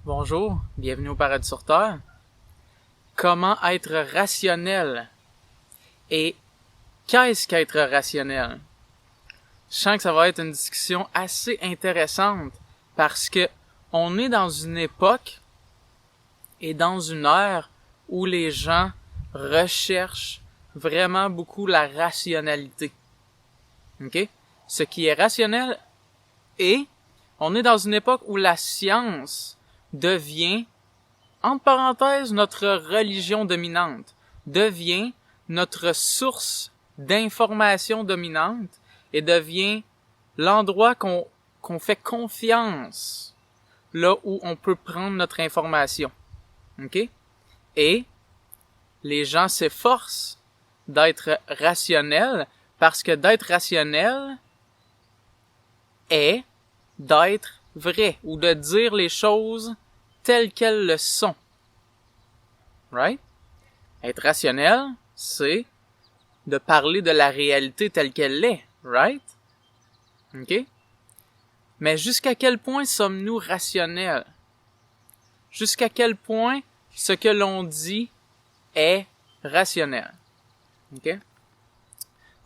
Bonjour, bienvenue au Paradis sur Terre. Comment être rationnel? Et qu'est-ce qu'être rationnel? Je sens que ça va être une discussion assez intéressante parce que on est dans une époque et dans une ère où les gens recherchent vraiment beaucoup la rationalité. OK? Ce qui est rationnel et on est dans une époque où la science devient, entre parenthèses, notre religion dominante, devient notre source d'information dominante et devient l'endroit qu'on fait confiance, là où on peut prendre notre information. OK? Et les gens s'efforcent d'être rationnels parce que d'être rationnel est d'être vrai ou de dire les choses telles qu'elles le sont. Right? Être rationnel, c'est de parler de la réalité telle qu'elle est. Right? OK? Mais jusqu'à quel point sommes-nous rationnels? Jusqu'à quel point ce que l'on dit est rationnel? OK?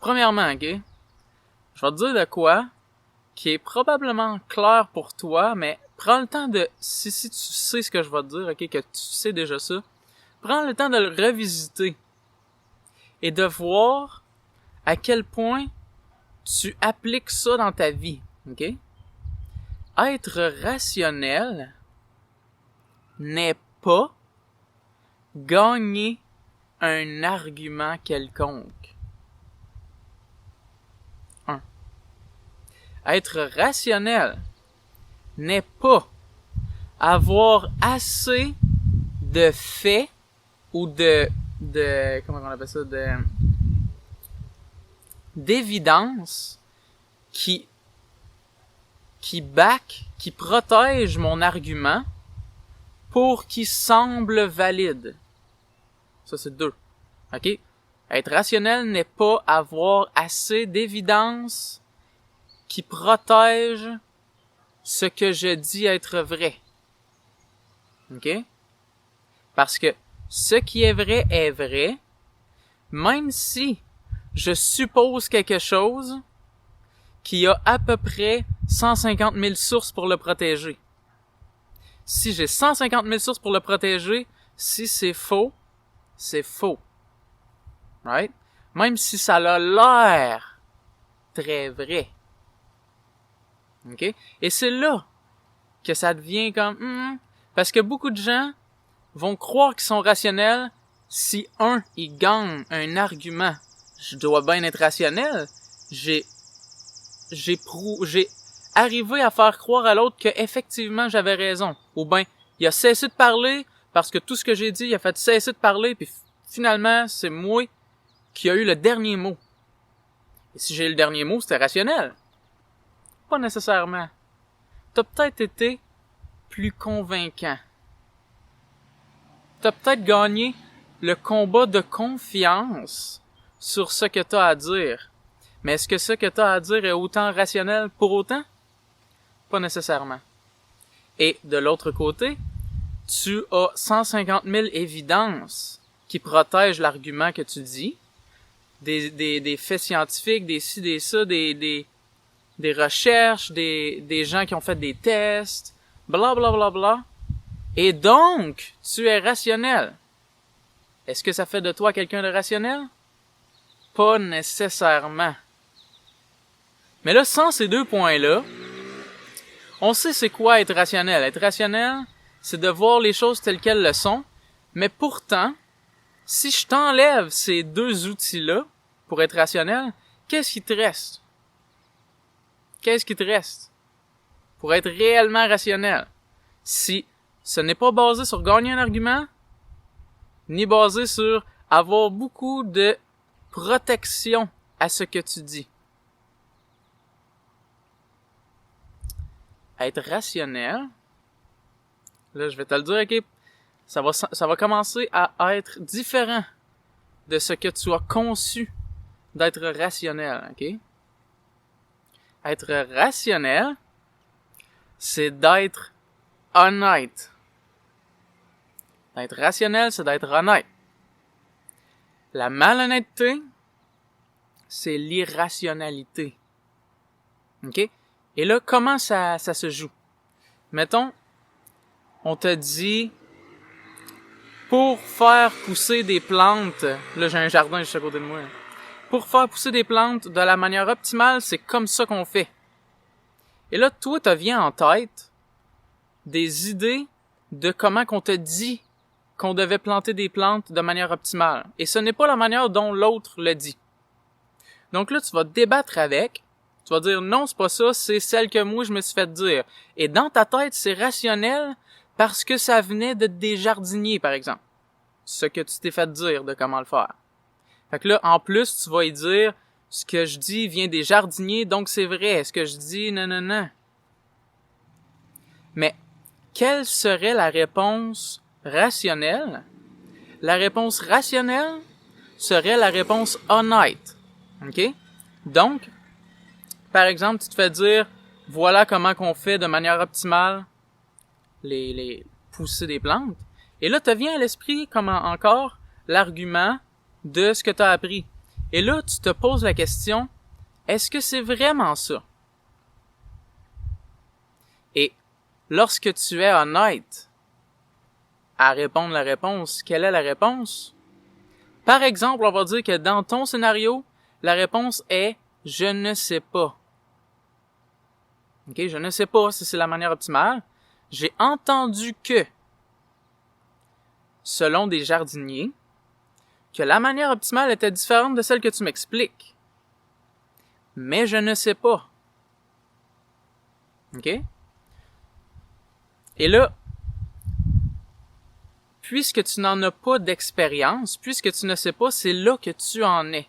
Premièrement, OK? Je vais te dire de quoi qui est probablement clair pour toi, mais prends le temps de, si tu sais ce que je vais te dire, OK, que tu sais déjà ça, prends le temps de le revisiter et de voir à quel point tu appliques ça dans ta vie, OK? Être rationnel n'est pas gagner un argument quelconque. Être rationnel n'est pas avoir assez de faits ou comment on appelle ça, d'évidence qui protège mon argument pour qu'il semble valide. Ça, c'est 2. OK? Être rationnel n'est pas avoir assez d'évidence qui protège ce que je dis être vrai. OK? Parce que ce qui est vrai, même si je suppose quelque chose qui a à peu près 150 000 sources pour le protéger. Si j'ai 150 000 sources pour le protéger, si c'est faux, c'est faux. Right? Même si ça a l'air très vrai. OK? Et c'est là que ça devient comme parce que beaucoup de gens vont croire qu'ils sont rationnels si ils gagnent un argument. Je dois bien être rationnel. J'ai arrivé à faire croire à l'autre que effectivement j'avais raison. Ou bien il a cessé de parler parce que tout ce que j'ai dit, il a fait cesser de parler puis finalement c'est moi qui a eu le dernier mot. Et si j'ai eu le dernier mot, c'était rationnel. Pas nécessairement. T'as peut-être été plus convaincant. T'as peut-être gagné le combat de confiance sur ce que t'as à dire. Mais est-ce que ce que t'as à dire est autant rationnel pour autant? Pas nécessairement. Et de l'autre côté, tu as 150 000 évidences qui protègent l'argument que tu dis. Des faits scientifiques, des ci, des ça, des recherches, des gens qui ont fait des tests, bla bla bla bla. Et donc, tu es rationnel. Est-ce que ça fait de toi quelqu'un de rationnel? Pas nécessairement. Mais là, sans ces 2 points-là, on sait c'est quoi être rationnel. Être rationnel, c'est de voir les choses telles qu'elles le sont, mais pourtant, si je t'enlève ces 2 outils-là pour être rationnel, qu'est-ce qui te reste? Qu'est-ce qui te reste pour être réellement rationnel? Si ce n'est pas basé sur gagner un argument, ni basé sur avoir beaucoup de protection à ce que tu dis. Être rationnel, là je vais te le dire, ok, ça va commencer à être différent de ce que tu as conçu d'être rationnel, ok? Être rationnel, c'est d'être honnête D'être rationnel, c'est d'être honnête. La malhonnêteté, c'est l'irrationalité. OK? Et là, comment ça se joue? Mettons, on te dit, pour faire pousser des plantes, là j'ai un jardin juste à côté de moi, pour faire pousser des plantes de la manière optimale, c'est comme ça qu'on fait. Et là, toi, te vient en tête des idées de comment qu'on te dit qu'on devait planter des plantes de manière optimale. Et ce n'est pas la manière dont l'autre le dit. Donc là, tu vas débattre avec, tu vas dire non, c'est pas ça, c'est celle que moi je me suis fait dire. Et dans ta tête, c'est rationnel parce que ça venait de des jardiniers, par exemple. Ce que tu t'es fait dire de comment le faire. Fait que là, en plus, tu vas y dire ce que je dis vient des jardiniers, donc c'est vrai. Ce que je dis, non. Mais quelle serait la réponse rationnelle? La réponse rationnelle serait la réponse honnête. OK? Donc, par exemple, tu te fais dire, voilà comment qu'on fait de manière optimale les pousser des plantes. Et là, te vient à l'esprit comment encore l'argument de ce que tu as appris. Et là, tu te poses la question, est-ce que c'est vraiment ça? Et lorsque tu es honnête à répondre la réponse, quelle est la réponse? Par exemple, on va dire que dans ton scénario, la réponse est « je ne sais pas ». OK, je ne sais pas si c'est la manière optimale. J'ai entendu que, selon des jardiniers, que la manière optimale était différente de celle que tu m'expliques. Mais je ne sais pas. OK? Et là, puisque tu n'en as pas d'expérience, puisque tu ne sais pas, c'est là que tu en es.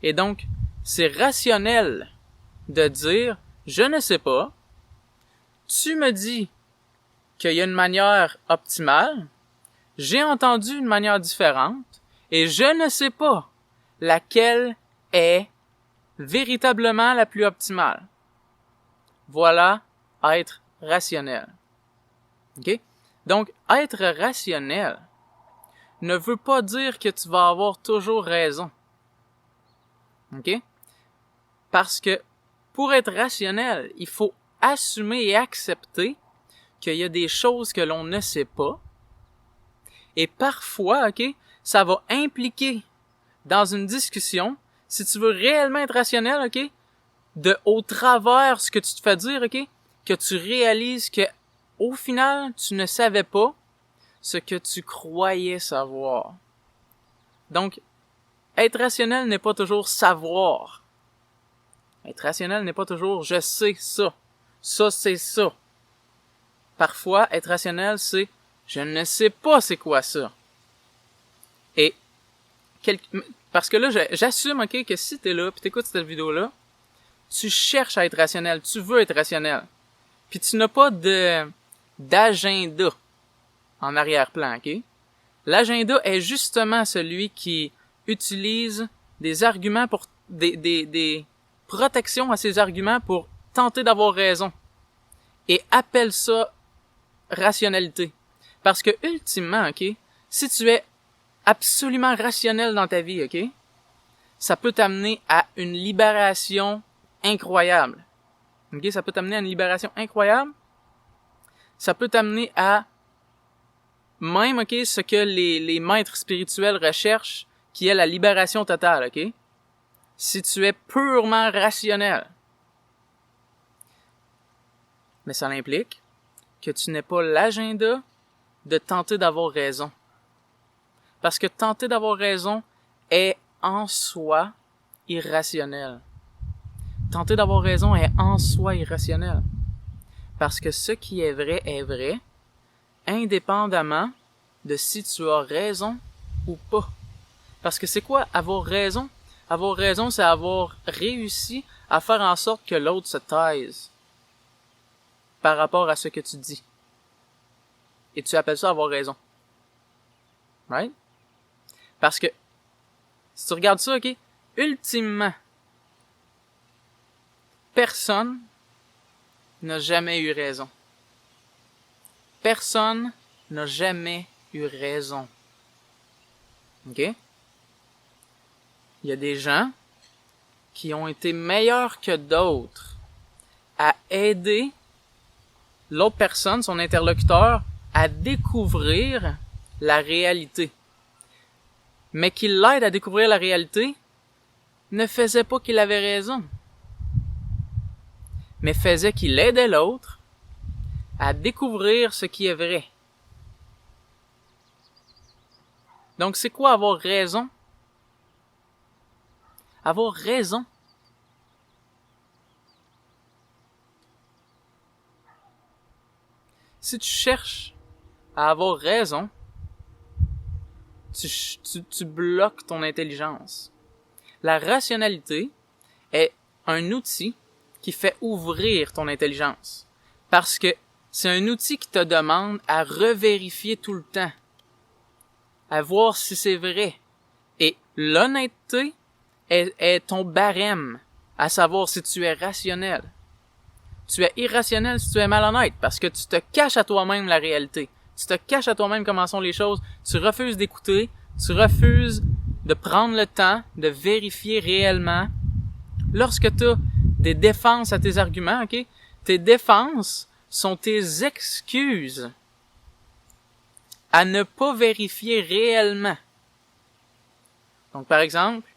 Et donc, c'est rationnel de dire « je ne sais pas », tu me dis qu'il y a une manière optimale, j'ai entendu une manière différente, et je ne sais pas laquelle est véritablement la plus optimale. Voilà être rationnel. OK? Donc, être rationnel ne veut pas dire que tu vas avoir toujours raison. OK? Parce que pour être rationnel, il faut assumer et accepter qu'il y a des choses que l'on ne sait pas. Et parfois, OK, ça va impliquer dans une discussion, si tu veux réellement être rationnel, OK, de au travers ce que tu te fais dire, OK, que tu réalises que au final, tu ne savais pas ce que tu croyais savoir. Donc, être rationnel n'est pas toujours savoir. Être rationnel n'est pas toujours je sais ça. Ça, c'est ça. Parfois, être rationnel, c'est je ne sais pas c'est quoi ça. Et parce que là, j'assume, OK, que si t'es là pis t'écoutes cette vidéo-là, tu cherches à être rationnel, tu veux être rationnel. Puis tu n'as pas d'agenda en arrière-plan, OK? L'agenda est justement celui qui utilise des arguments pour des protections à ces arguments pour tenter d'avoir raison. Et appelle ça rationalité. Parce que ultimement, OK, si tu es absolument rationnel dans ta vie, OK, ça peut t'amener à une libération incroyable. OK, ça peut t'amener à une libération incroyable. Ça peut t'amener à même, OK, ce que les maîtres spirituels recherchent, qui est la libération totale, OK? Si tu es purement rationnel. Mais ça implique que tu n'aies pas l'agenda de tenter d'avoir raison. Parce que tenter d'avoir raison est en soi irrationnel. Tenter d'avoir raison est en soi irrationnel. Parce que ce qui est vrai, indépendamment de si tu as raison ou pas. Parce que c'est quoi avoir raison? Avoir raison, c'est avoir réussi à faire en sorte que l'autre se taise par rapport à ce que tu dis. Et tu appelles ça avoir raison. Right? Parce que, si tu regardes ça, OK, ultimement, personne n'a jamais eu raison. Personne n'a jamais eu raison. OK? Il y a des gens qui ont été meilleurs que d'autres à aider l'autre personne, son interlocuteur, à découvrir la réalité. Mais qu'il l'aide à découvrir la réalité ne faisait pas qu'il avait raison, mais faisait qu'il aidait l'autre à découvrir ce qui est vrai. Donc, c'est quoi avoir raison? Avoir raison. Si tu cherches à avoir raison, tu bloques ton intelligence. La rationalité est un outil qui fait ouvrir ton intelligence. Parce que c'est un outil qui te demande à revérifier tout le temps. À voir si c'est vrai. Et l'honnêteté est ton barème à savoir si tu es rationnel. Tu es irrationnel si tu es malhonnête parce que tu te caches à toi-même la réalité. Tu te caches à toi-même comment sont les choses. Tu refuses d'écouter. Tu refuses de prendre le temps de vérifier réellement. Lorsque tu as des défenses à tes arguments, ok, tes défenses sont tes excuses à ne pas vérifier réellement. Donc, par exemple,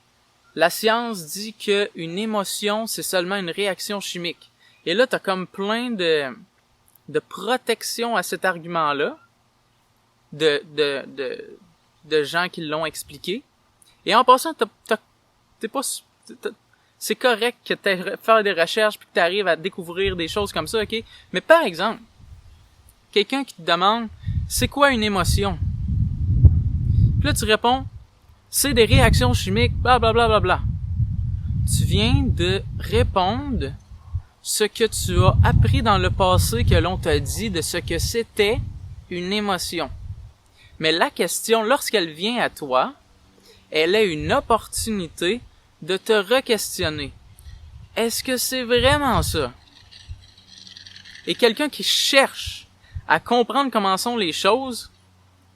la science dit qu'une émotion, c'est seulement une réaction chimique. Et là, t'as comme plein de protection à cet argument-là, de gens qui l'ont expliqué. Et en passant, c'est correct que t'aies faire des recherches puis que t'arrives à découvrir des choses comme ça, ok? Mais par exemple, quelqu'un qui te demande, c'est quoi une émotion? Puis là, tu réponds, c'est des réactions chimiques, blablabla. Bla, bla, bla. Tu viens de répondre ce que tu as appris dans le passé que l'on t'a dit de ce que c'était une émotion. Mais la question, lorsqu'elle vient à toi, elle est une opportunité de te re-questionner. Est-ce que c'est vraiment ça? Et quelqu'un qui cherche à comprendre comment sont les choses,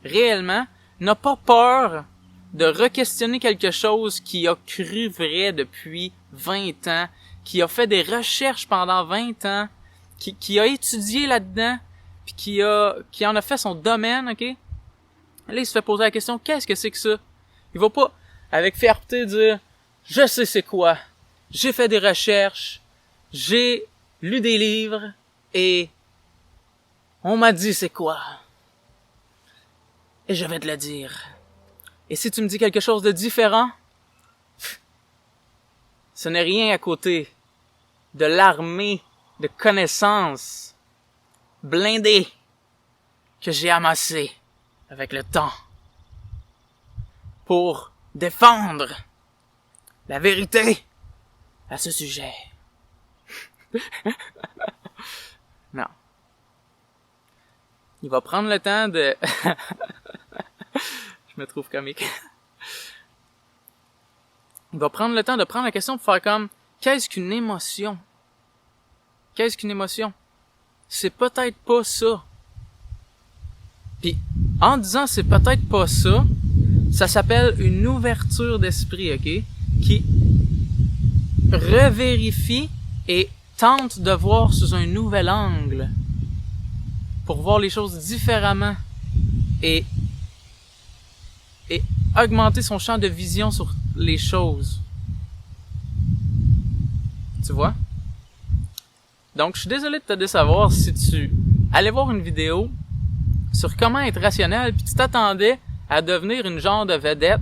réellement, n'a pas peur de re-questionner quelque chose qui a cru vrai depuis 20 ans, qui a fait des recherches pendant 20 ans, qui a étudié là-dedans, puis qui en a fait son domaine, ok? Là, il se fait poser la question, qu'est-ce que c'est que ça? Il va pas, avec fierté, dire, je sais c'est quoi, j'ai fait des recherches, j'ai lu des livres, et on m'a dit c'est quoi. Et je vais te le dire. Et si tu me dis quelque chose de différent, ce n'est rien à côté de l'armée de connaissances blindées que j'ai amassées avec le temps pour défendre la vérité à ce sujet. Non. Il va prendre le temps de... Je me trouve comique. Il va prendre le temps de prendre la question pour faire comme, qu'est-ce qu'une émotion? Qu'est-ce qu'une émotion? C'est peut-être pas ça. Puis, en disant c'est peut-être pas ça, ça s'appelle une ouverture d'esprit, ok? Qui revérifie et tente de voir sous un nouvel angle pour voir les choses différemment et augmenter son champ de vision sur les choses. Tu vois? Donc, je suis désolé de te décevoir si tu allais voir une vidéo sur comment être rationnel puis tu t'attendais à devenir une genre de vedette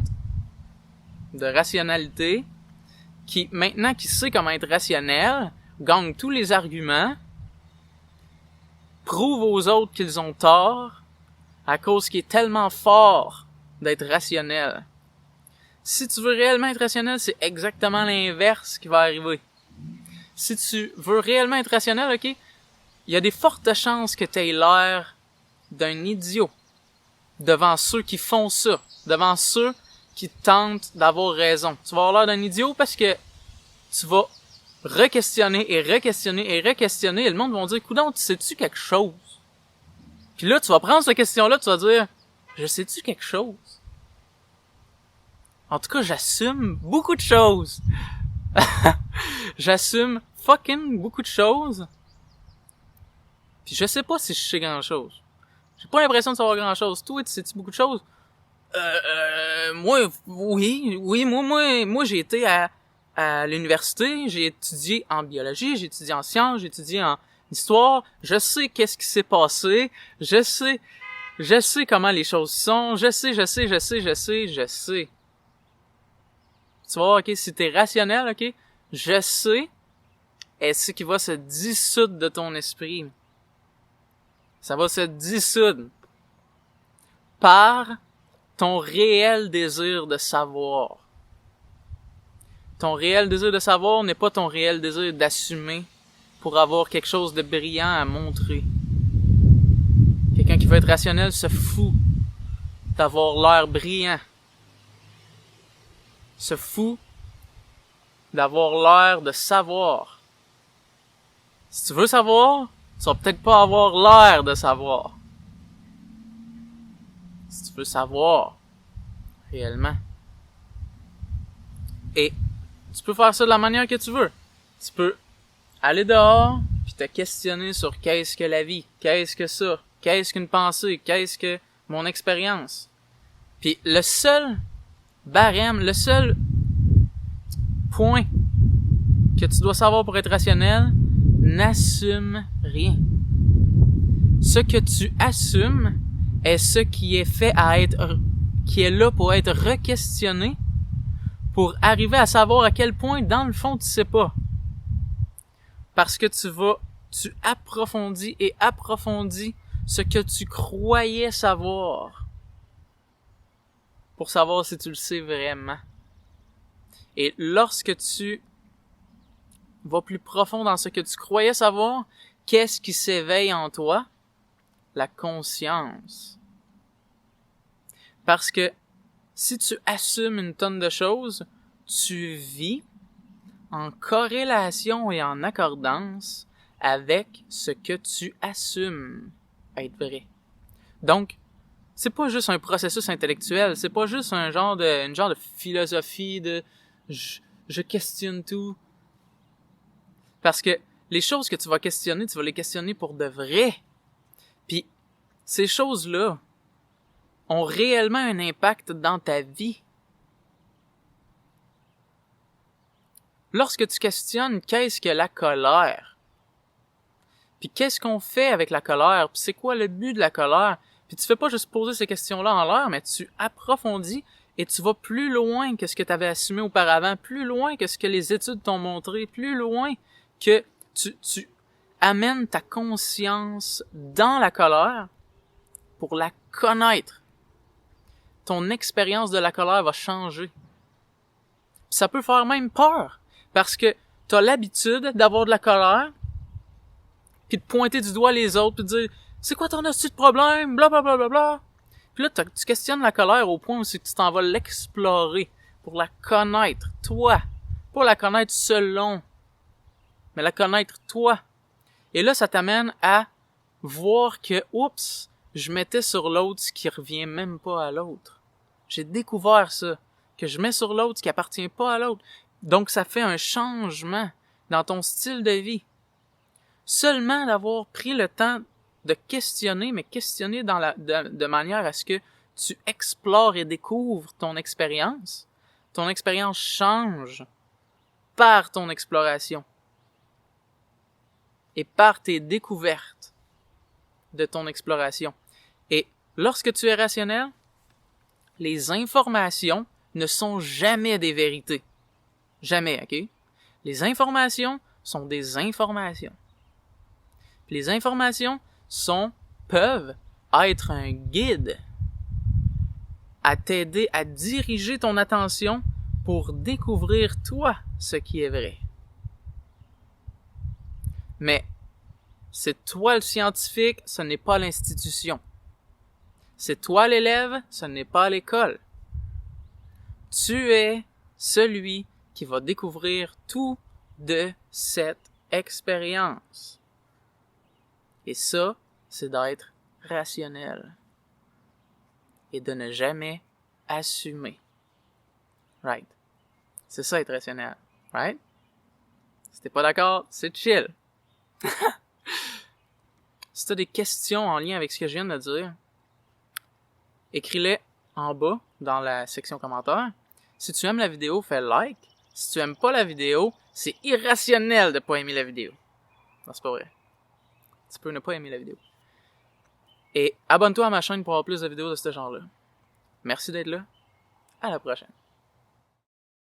de rationalité qui, maintenant qui sait comment être rationnel, gagne tous les arguments, prouve aux autres qu'ils ont tort à cause qu'il est tellement fort d'être rationnel. Si tu veux réellement être rationnel, c'est exactement l'inverse qui va arriver. Si tu veux réellement être rationnel, ok, il y a des fortes chances que tu aies l'air d'un idiot devant ceux qui font ça, devant ceux qui tentent d'avoir raison. Tu vas avoir l'air d'un idiot parce que tu vas re-questionner et re-questionner et re-questionner et le monde va dire, coudonc, tu sais-tu quelque chose? Puis là, tu vas prendre cette question-là, tu vas dire, Je sais-tu quelque chose? En tout cas, j'assume beaucoup de choses. J'assume fucking beaucoup de choses. Puis je sais pas si je sais grand chose. J'ai pas l'impression de savoir grand chose. Toi, tu sais-tu beaucoup de choses? Moi, oui, moi, j'ai été à l'université, j'ai étudié en biologie, j'ai étudié en sciences, j'ai étudié en histoire. Je sais qu'est-ce qui s'est passé. Je sais comment les choses sont. Je sais. Tu vas voir, ok, si t'es rationnel, ok, je sais, est ce qui va se dissoudre de ton esprit. Ça va se dissoudre par ton réel désir de savoir. Ton réel désir de savoir n'est pas ton réel désir d'assumer pour avoir quelque chose de brillant à montrer. Quelqu'un qui veut être rationnel se fout d'avoir l'air brillant. Se fout d'avoir l'air de savoir. Si tu veux savoir, tu vas peut-être pas avoir l'air de savoir. Si tu veux savoir, réellement. Et tu peux faire ça de la manière que tu veux. Tu peux aller dehors, puis te questionner sur qu'est-ce que la vie, qu'est-ce que ça, qu'est-ce qu'une pensée, qu'est-ce que mon expérience. Puis le seul barème, le seul point que tu dois savoir pour être rationnel, n'assume rien. Ce que tu assumes est ce qui est fait à être, qui est là pour être re-questionné, pour arriver à savoir à quel point, dans le fond, tu sais pas. Parce que tu approfondis et approfondis ce que tu croyais savoir, pour savoir si tu le sais vraiment. Et lorsque tu vas plus profond dans ce que tu croyais savoir, qu'est-ce qui s'éveille en toi? La conscience. Parce que si tu assumes une tonne de choses, tu vis en corrélation et en accordance avec ce que tu assumes être vrai. Donc, c'est pas juste un processus intellectuel, c'est pas juste une genre de philosophie de je questionne tout. Parce que les choses que tu vas les questionner pour de vrai. Puis ces choses-là ont réellement un impact dans ta vie. Lorsque tu questionnes qu'est-ce que la colère, puis qu'est-ce qu'on fait avec la colère, puis c'est quoi le but de la colère, puis tu fais pas juste poser ces questions-là en l'air, mais tu approfondis et tu vas plus loin que ce que tu avais assumé auparavant, plus loin que ce que les études t'ont montré, plus loin que tu amènes ta conscience dans la colère pour la connaître. Ton expérience de la colère va changer. Ça peut faire même peur, parce que t'as l'habitude d'avoir de la colère, puis de pointer du doigt les autres, puis de dire « C'est quoi ton astuce de problème? Bla bla bla bla bla. » Puis là, tu questionnes la colère au point où c'est que tu t'en vas l'explorer pour la connaître, toi. Pas la connaître selon, mais la connaître toi. Et là, ça t'amène à voir que, oups, je mettais sur l'autre ce qui revient même pas à l'autre. J'ai découvert ça, que je mets sur l'autre ce qui appartient pas à l'autre. Donc, ça fait un changement dans ton style de vie. Seulement d'avoir pris le temps de questionner, mais questionner de manière à ce que tu explores et découvres ton expérience. Ton expérience change par ton exploration et par tes découvertes de ton exploration. Et lorsque tu es rationnel, les informations ne sont jamais des vérités. Jamais, ok? Les informations sont des informations. Puis les informations peuvent être un guide à t'aider à diriger ton attention pour découvrir toi ce qui est vrai. Mais c'est toi le scientifique, ce n'est pas l'institution. C'est toi l'élève, ce n'est pas l'école. Tu es celui qui va découvrir tout de cette expérience. Et ça, c'est d'être rationnel. et de ne jamais assumer. Right. C'est ça être rationnel. Right? Si t'es pas d'accord, c'est chill. Si t'as des questions en lien avec ce que je viens de dire, écris-les en bas dans la section commentaires. Si tu aimes la vidéo, fais like. Si tu aimes pas la vidéo, c'est irrationnel de pas aimer la vidéo. Non, c'est pas vrai. Tu peux ne pas aimer la vidéo. Et abonne-toi à ma chaîne pour avoir plus de vidéos de ce genre-là. Merci d'être là. À la prochaine.